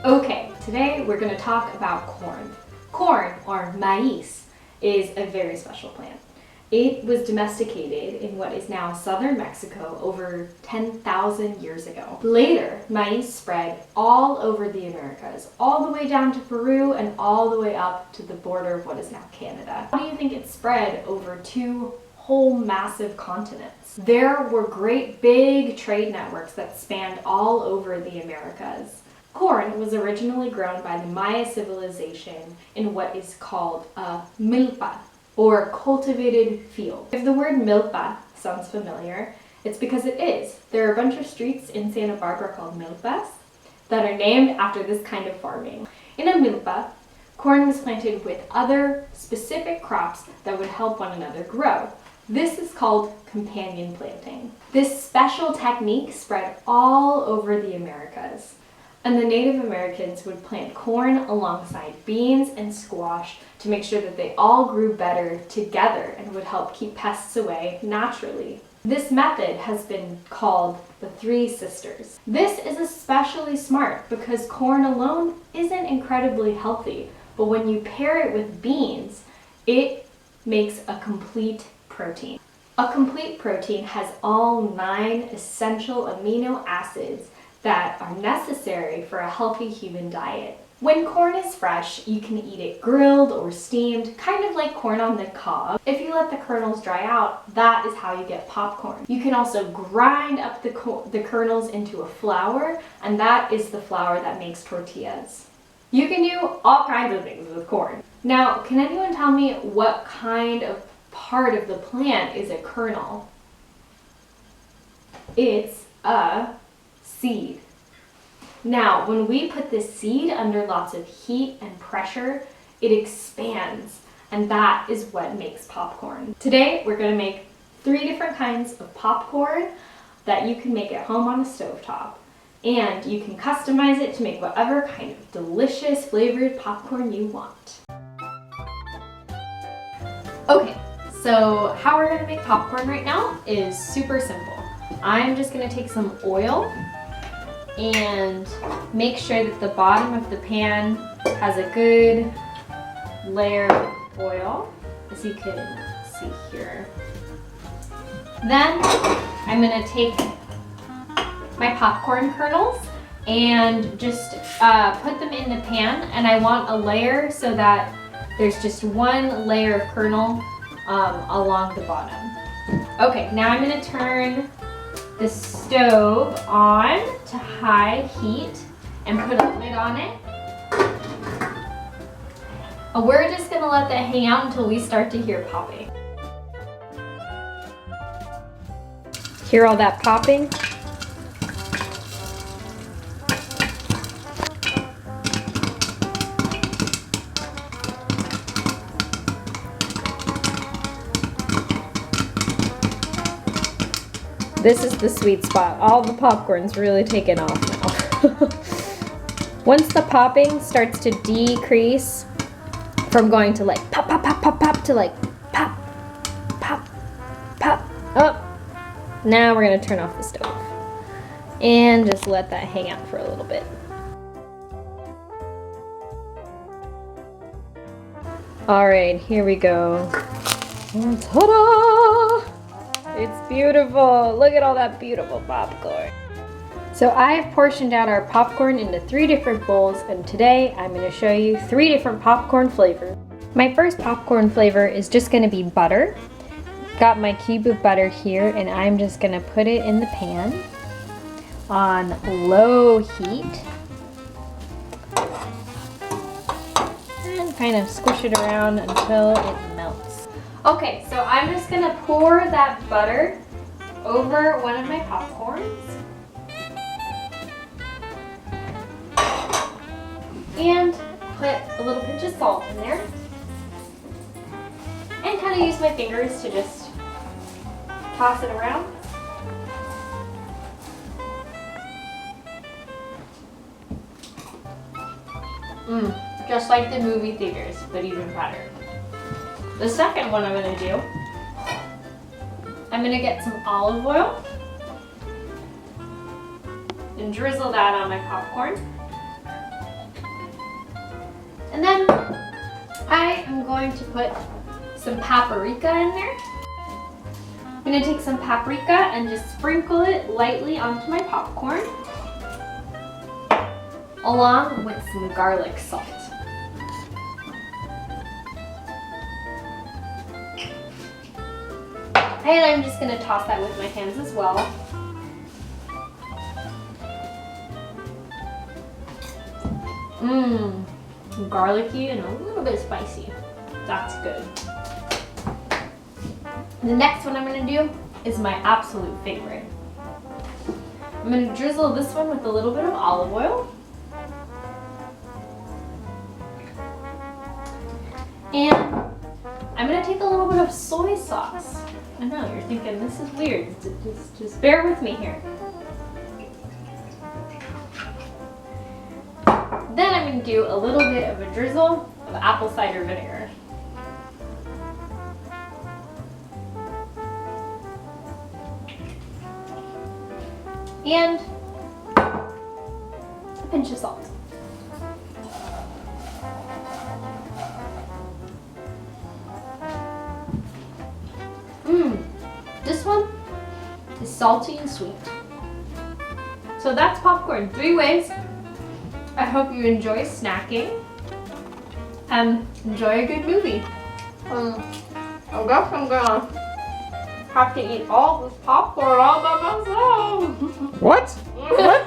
Okay, today we're going to talk about corn. Corn, or maíz, is a very special plant. It was domesticated in what is now southern Mexico over 10,000 years ago. Later, maíz spread all over the Americas, all the way down to Peru and all the way up to the border of what is now Canada. How do you think it spread over two whole massive continents? There were great big trade networks that spanned all over the Americas. Corn was originally grown by the Maya civilization in what is called a milpa, or cultivated field. If the word milpa sounds familiar, it's because it is. There are a bunch of streets in Santa Barbara called milpas that are named after this kind of farming. In a milpa, corn was planted with other specific crops that would help one another grow. This is called companion planting. This special technique spread all over the Americas. And the Native Americans would plant corn alongside beans and squash to make sure that they all grew better together and would help keep pests away naturally. This method has been called the Three Sisters. This is especially smart because corn alone isn't incredibly healthy, but when you pair it with beans, it makes a complete protein. A complete protein has all 9 essential amino acids that are necessary for a healthy human diet. When corn is fresh, you can eat it grilled or steamed, kind of like corn on the cob. If you let the kernels dry out, that is how you get popcorn. You can also grind up the kernels into a flour, and that is the flour that makes tortillas. You can do all kinds of things with corn. Now, can anyone tell me what kind of part of the plant is a kernel? It's a seed. Now, when we put this seed under lots of heat and pressure, it expands, and that is what makes popcorn. Today, we're going to make 3 different kinds of popcorn that you can make at home on a stovetop. And you can customize it to make whatever kind of delicious flavored popcorn you want. Okay, so how we're going to make popcorn right now is super simple. I'm just going to take some oil and make sure that the bottom of the pan has a good layer of oil, as you can see here. Then I'm going to take my popcorn kernels and just put them in the pan, and I want a layer so that there's just one layer of kernel along the bottom. Okay, now I'm going to turn the stove on to high heat and put a lid on it. We're just gonna let that hang out until we start to hear popping. Hear all that popping? This is the sweet spot. All the popcorn's really taken off now. Once the popping starts to decrease from going to like pop, pop, pop, pop, pop to like pop, pop, pop, up. Now we're gonna turn off the stove and just let that hang out for a little bit. All right, here we go. Ta-da! It's beautiful. Look at all that beautiful popcorn. So I've portioned out our popcorn into 3 different bowls, and today I'm going to show you 3 different popcorn flavors. My first popcorn flavor is just going to be butter. Got my cube of butter here, and I'm just going to put it in the pan on low heat and kind of squish it around until it melts. Okay, so I'm just gonna pour that butter over one of my popcorns and put a little pinch of salt in there and kind of use my fingers to just toss it around. Just like the movie theaters, but even better. The second one I'm going to do, I'm going to get some olive oil and drizzle that on my popcorn. And then I am going to put some paprika in there. I'm gonna take some paprika and just sprinkle it lightly onto my popcorn, along with some garlic salt. And I'm just gonna toss that with my hands as well. Mmm, garlicky and a little bit spicy. That's good. The next one I'm gonna do is my absolute favorite. I'm gonna drizzle this one with a little bit of olive oil. And I'm gonna take a little bit of soy sauce. I know, you're thinking this is weird. Just bear with me here. Then I'm gonna do a little bit of a drizzle of apple cider vinegar. And a pinch of salt. This one is salty and sweet. So that's popcorn 3 ways. I hope you enjoy snacking and enjoy a good movie. I guess I'm gonna have to eat all this popcorn all by myself. What? What?